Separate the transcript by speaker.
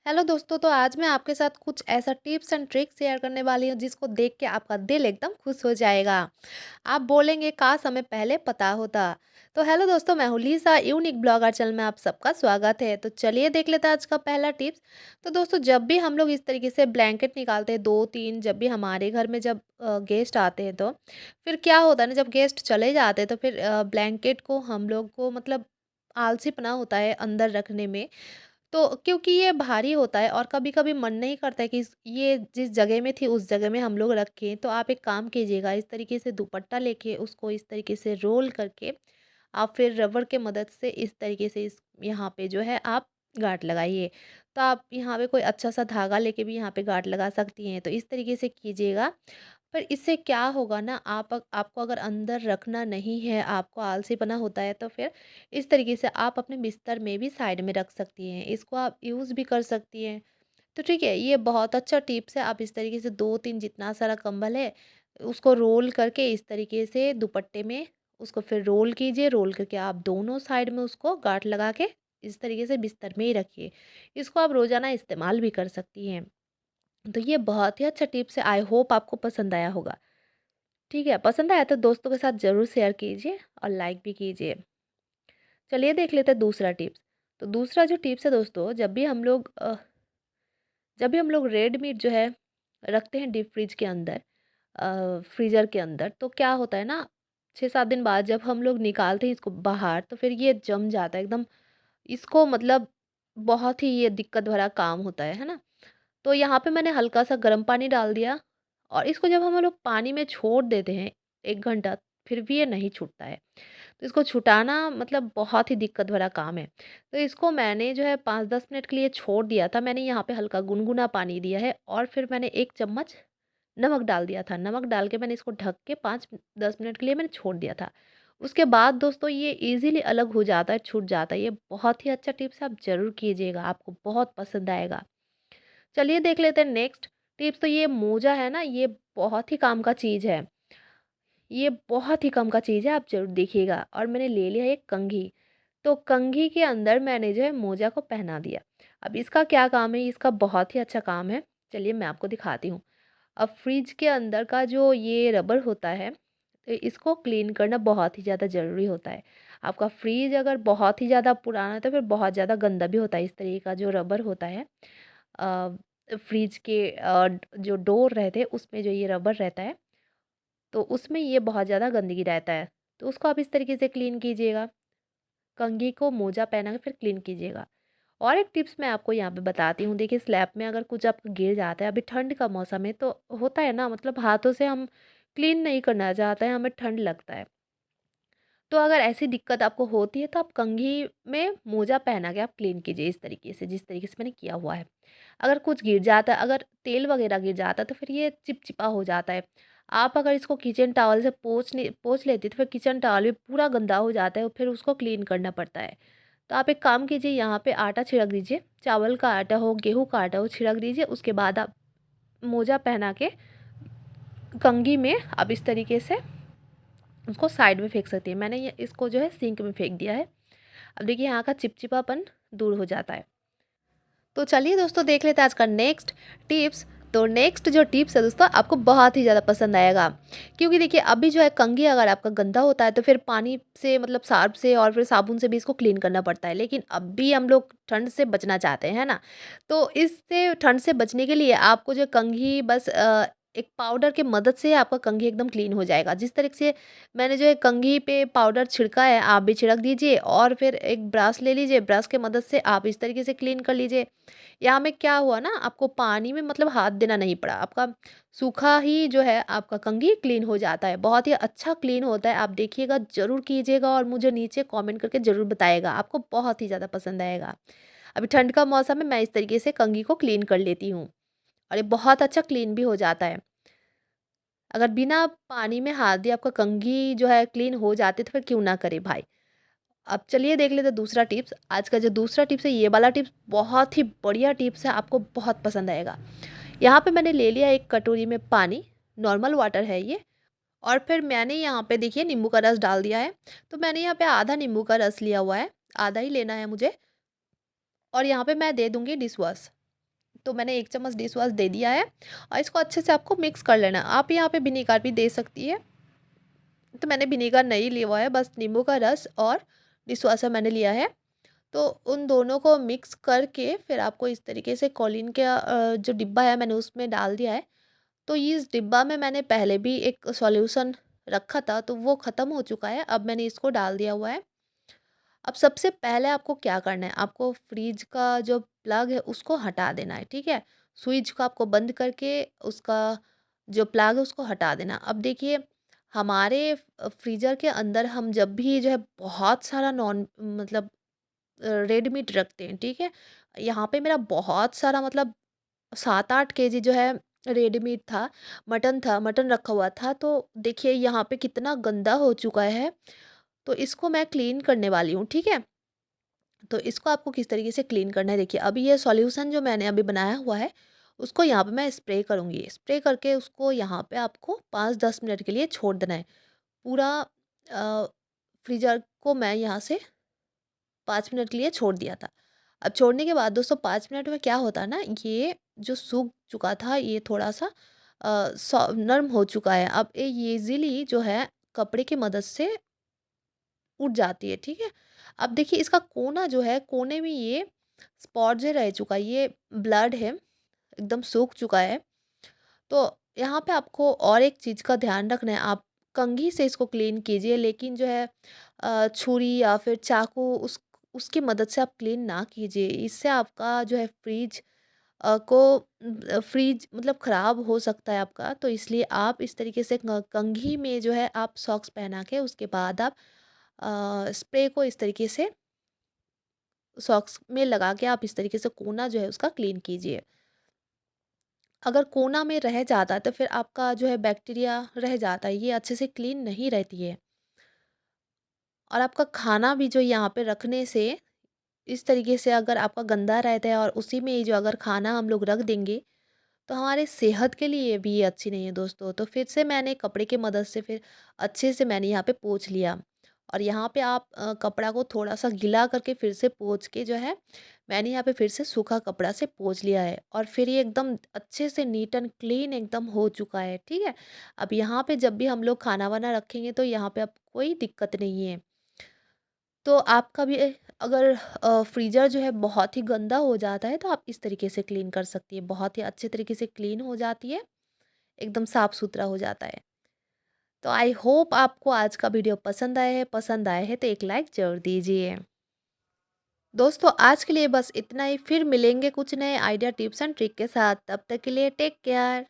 Speaker 1: Hello दोस्तों, तो आज मैं आपके साथ कुछ ऐसा टिप्स एंड ट्रिक्स शेयर करने वाली हूँ जिसको देख के आपका दिल एकदम खुश हो जाएगा। आप बोलेंगे काश हमें पहले पता होता। तो हेलो दोस्तों, मैं हूँ लीसा, यूनिक ब्लॉगर चैनल में आप सबका स्वागत है। तो चलिए देख लेते हैं आज का पहला टिप्स। तो दोस्तों, जब भी हम लोग इस तरीके से ब्लैंकेट निकालते हैं 2-3, जब भी हमारे घर में जब गेस्ट आते हैं तो फिर क्या होता है ना, जब गेस्ट चले जाते हैं तो फिर ब्लैंकेट को हम लोग को मतलब आलसीपना होता है अंदर रखने में। तो क्योंकि ये भारी होता है और कभी-कभी मन नहीं करता है कि ये जिस जगह में थी उस जगह में हम लोग रखें। तो आप एक काम कीजिएगा, इस तरीके से दुपट्टा लेके उसको इस तरीके से रोल करके आप फिर रबर के मदद से इस तरीके से इस यहाँ पे जो है आप गांठ लगाइए। तो आप यहाँ पे कोई अच्छा सा धागा लेके भी यहाँ पे गांठ लगा सकती हैं। तो इस तरीके से कीजिएगा। पर इससे क्या होगा ना, आपको अगर अंदर रखना नहीं है, आपको आलसीपना होता है, तो फिर इस तरीके से आप अपने बिस्तर में भी साइड में रख सकती हैं। इसको आप यूज़ भी कर सकती हैं। तो ठीक है, ये बहुत अच्छा टिप्स है। आप इस तरीके से 2-3 जितना सारा कंबल है, उसको रोल करके इस तरीके से दुपट्टे में उसको फिर रोल कीजिए। रोल करके आप दोनों साइड में उसको गांठ लगा के इस तरीके से बिस्तर में ही रखिए। इसको आप रोज़ाना इस्तेमाल भी कर सकती हैं। तो ये बहुत ही अच्छा टिप्स है, आई होप आपको पसंद आया होगा। ठीक है, पसंद आया तो दोस्तों के साथ ज़रूर शेयर कीजिए और लाइक भी कीजिए। चलिए देख लेते हैं दूसरा टिप्स। तो दूसरा जो टिप्स है दोस्तों, जब भी हम लोग रेड मीट जो है रखते हैं डीप फ्रिज के अंदर, फ्रीज़र के अंदर, तो क्या होता है ना, 6-7 दिन बाद जब हम लोग निकालते हैं इसको बाहर तो फिर ये जम जाता है एकदम। इसको मतलब बहुत ही ये दिक्कत भरा काम होता है ना? तो यहाँ पे मैंने हल्का सा गर्म पानी डाल दिया और इसको जब हम लोग पानी में छोड़ देते हैं 1 घंटा, फिर भी ये नहीं छूटता है। तो इसको छुटाना मतलब बहुत ही दिक्कत भरा काम है। तो इसको मैंने जो है 5-10 मिनट के लिए छोड़ दिया था। मैंने यहाँ पे हल्का गुनगुना पानी दिया है और फिर मैंने 1 चम्मच नमक डाल दिया था। नमक डाल के मैंने इसको ढक के 5-10 मिनट के लिए मैंने छोड़ दिया था। उसके बाद दोस्तों ये ईज़िली अलग हो जाता है, छूट जाता है। ये बहुत ही अच्छा टिप्स है, आप ज़रूर कीजिएगा, आपको बहुत पसंद आएगा। चलिए देख लेते हैं नेक्स्ट टिप्स। तो ये मोजा है ना, ये बहुत ही काम का चीज़ है। ये बहुत ही काम का चीज़ है, आप ज़रूर देखिएगा। और मैंने ले लिया एक कंघी। तो कंघी के अंदर मैंने जो है मोजा को पहना दिया। अब इसका क्या काम है? इसका बहुत ही अच्छा काम है। चलिए मैं आपको दिखाती हूँ। अब फ्रिज के अंदर का जो ये रबर होता है, तो इसको क्लीन करना बहुत ही ज़्यादा ज़रूरी होता है। आपका फ्रिज अगर बहुत ही ज़्यादा पुराना है तो फिर बहुत ज़्यादा गंदा भी होता है। इस तरीके का जो रबर होता है, फ्रिज के जो डोर रहते हैं उसमें जो ये रबर रहता है, तो उसमें ये बहुत ज़्यादा गंदगी रहता है। तो उसको आप इस तरीके से क्लीन कीजिएगा। कंघी को मोजा पहना के फिर क्लीन कीजिएगा। और एक टिप्स मैं आपको यहाँ पे बताती हूँ। देखिए, स्लैब में अगर कुछ आपका गिर जाता है, अभी ठंड का मौसम है तो होता है ना, मतलब हाथों से हम क्लीन नहीं करना चाहते हैं, हमें ठंड लगता है। तो अगर ऐसी दिक्कत आपको होती है तो आप कंघी में मोजा पहना के आप क्लीन कीजिए इस तरीके से, जिस तरीके से मैंने किया हुआ है। अगर कुछ गिर जाता है, अगर तेल वगैरह गिर जाता है तो फिर ये चिपचिपा हो जाता है। आप अगर इसको किचन टॉवल से पोंछ लेती तो फिर किचन टॉवल भी पूरा गंदा हो जाता है और फिर उसको क्लीन करना पड़ता है। तो आप एक काम कीजिए, यहाँ पे आटा छिड़क दीजिए, चावल का आटा हो, गेहूँ का आटा हो, छिड़क दीजिए। उसके बाद आप मोजा पहना के कंघी में आप इस तरीके से उसको साइड में फेंक सकती हैं। मैंने ये इसको जो है सिंक में फेंक दिया है। अब देखिए यहाँ का चिपचिपापन दूर हो जाता है। तो चलिए दोस्तों देख लेते हैं आज का नेक्स्ट टिप्स। तो नेक्स्ट जो टिप्स है दोस्तों, आपको बहुत ही ज़्यादा पसंद आएगा। क्योंकि देखिए, अभी जो है कंघी अगर आपका गंदा होता है तो फिर पानी से मतलब सर्फ़ से और फिर साबुन से भी इसको क्लीन करना पड़ता है। लेकिन अभी हम लोग ठंड से बचना चाहते हैं, है ना? तो इससे ठंड से बचने के लिए आपको जो कंघी बस एक पाउडर की मदद से आपका कंघी एकदम क्लीन हो जाएगा। जिस तरीके से मैंने जो है कंघी पे पाउडर छिड़का है, आप भी छिड़क दीजिए और फिर एक ब्रश ले लीजिए, ब्रश की मदद से आप इस तरीके से क्लीन कर लीजिए। यहाँ में क्या हुआ ना, आपको पानी में मतलब हाथ देना नहीं पड़ा, आपका सूखा ही जो है आपका कंघी क्लीन हो जाता है, बहुत ही अच्छा क्लीन होता है। आप देखिएगा, ज़रूर कीजिएगा और मुझे नीचे कमेंट करके ज़रूर बताइएगा, आपको बहुत ही ज़्यादा पसंद आएगा। अभी ठंड का मौसम है, मैं इस तरीके से कंघी को क्लीन कर लेती हूँ और ये बहुत अच्छा क्लीन भी हो जाता है। अगर बिना पानी में हाथ दिए आपका कंघी जो है क्लीन हो जाती है तो फिर क्यों ना करे भाई। अब चलिए देख लेते हैं दूसरा टिप्स। आज का जो दूसरा टिप्स है, ये वाला टिप्स बहुत ही बढ़िया टिप्स है, आपको बहुत पसंद आएगा। यहाँ पे मैंने ले लिया एक कटोरी में पानी, नॉर्मल वाटर है ये। और फिर मैंने यहाँ पे देखिए नींबू का रस डाल दिया है। तो मैंने यहाँ पे आधा नींबू का रस लिया हुआ है, आधा ही लेना है मुझे। और यहाँ पे मैं दे दूँगी डिश वॉश। तो मैंने 1 चम्मच डिश वॉश दे दिया है और इसको अच्छे से आपको मिक्स कर लेना है। आप यहाँ पे विनेगर भी दे सकती है, तो मैंने विनेगर नहीं लिया हुआ है, बस नींबू का रस और डिश वॉशर मैंने लिया है। तो उन दोनों को मिक्स करके फिर आपको इस तरीके से कॉलिन का जो डिब्बा है मैंने उसमें डाल दिया है। तो इस डिब्बा में मैंने पहले भी एक सॉल्यूशन रखा था, तो वो ख़त्म हो चुका है, अब मैंने इसको डाल दिया हुआ है। अब सबसे पहले आपको क्या करना है, आपको फ्रिज का जो प्लग है उसको हटा देना है, ठीक है? स्विच को आपको बंद करके उसका जो प्लग है उसको हटा देना। अब देखिए, हमारे फ्रीज़र के अंदर हम जब भी जो है बहुत सारा नॉन मतलब रेड मीट रखते हैं, ठीक है? यहाँ पे मेरा बहुत सारा मतलब 7-8 केजी जो है रेड मीट था, मटन रखा हुआ था। तो देखिए यहाँ पे कितना गंदा हो चुका है, तो इसको मैं क्लीन करने वाली हूँ, ठीक है? तो इसको आपको किस तरीके से क्लीन करना है, देखिए अभी ये सॉल्यूशन जो मैंने अभी बनाया हुआ है, उसको यहाँ पे मैं स्प्रे करूँगी। स्प्रे करके उसको यहाँ पे आपको 5-10 मिनट के लिए छोड़ देना है। पूरा फ्रीज़र को मैं यहाँ से 5 मिनट के लिए छोड़ दिया था। अब छोड़ने के बाद दोस्तों 5 मिनट में क्या होता है ना, ये जो सूख चुका था ये थोड़ा-सा नर्म हो चुका है। अब ये ईज़िली जो है कपड़े की मदद से उठ जाती है, ठीक है? अब देखिए इसका कोना जो है, कोने में ये स्पॉट जो रह चुका है, ये ब्लड है, एकदम सूख चुका है। तो यहाँ पे आपको और एक चीज़ का ध्यान रखना है, आप कंघी से इसको क्लीन कीजिए, लेकिन जो है छुरी या फिर चाकू उसकी मदद से आप क्लीन ना कीजिए। इससे आपका जो है फ्रिज मतलब ख़राब हो सकता है आपका। तो इसलिए आप इस तरीके से कंघी में जो है आप सॉक्स पहना के उसके बाद आप स्प्रे को इस तरीके से सॉक्स में लगा के आप इस तरीके से कोना जो है उसका क्लीन कीजिए। अगर कोना में रह जाता है तो फिर आपका जो है बैक्टीरिया रह जाता है, ये अच्छे से क्लीन नहीं रहती है। और आपका खाना भी जो यहाँ पे रखने से इस तरीके से अगर आपका गंदा रहता है और उसी में ये जो अगर खाना हम लोग रख देंगे, तो हमारे सेहत के लिए भी ये अच्छी नहीं है दोस्तों। तो फिर से मैंने कपड़े की मदद से फिर अच्छे से मैंने यहाँ पे पोंछ लिया। और यहाँ पे आप कपड़ा को थोड़ा-सा गीला करके फिर से पोंछ के जो है, मैंने यहाँ पे फिर से सूखा कपड़ा से पोंछ लिया है और फिर ये एकदम अच्छे से नीट एंड क्लीन एकदम हो चुका है, ठीक है? अब यहाँ पे जब भी हम लोग खाना-वाना रखेंगे तो यहाँ पे अब कोई दिक्कत नहीं है। तो आपका भी अगर फ्रीज़र जो है बहुत ही गंदा हो जाता है, तो आप इस तरीके से क्लीन कर सकती हैं। बहुत ही अच्छे तरीके से क्लीन हो जाती है, एकदम साफ-सुथरा हो जाता है। तो आई होप आपको आज का वीडियो पसंद आए है तो एक लाइक ज़रूर दीजिए। दोस्तों आज के लिए बस इतना ही, फिर मिलेंगे कुछ नए आइडिया, टिप्स एंड ट्रिक के साथ। तब तक के लिए टेक केयर।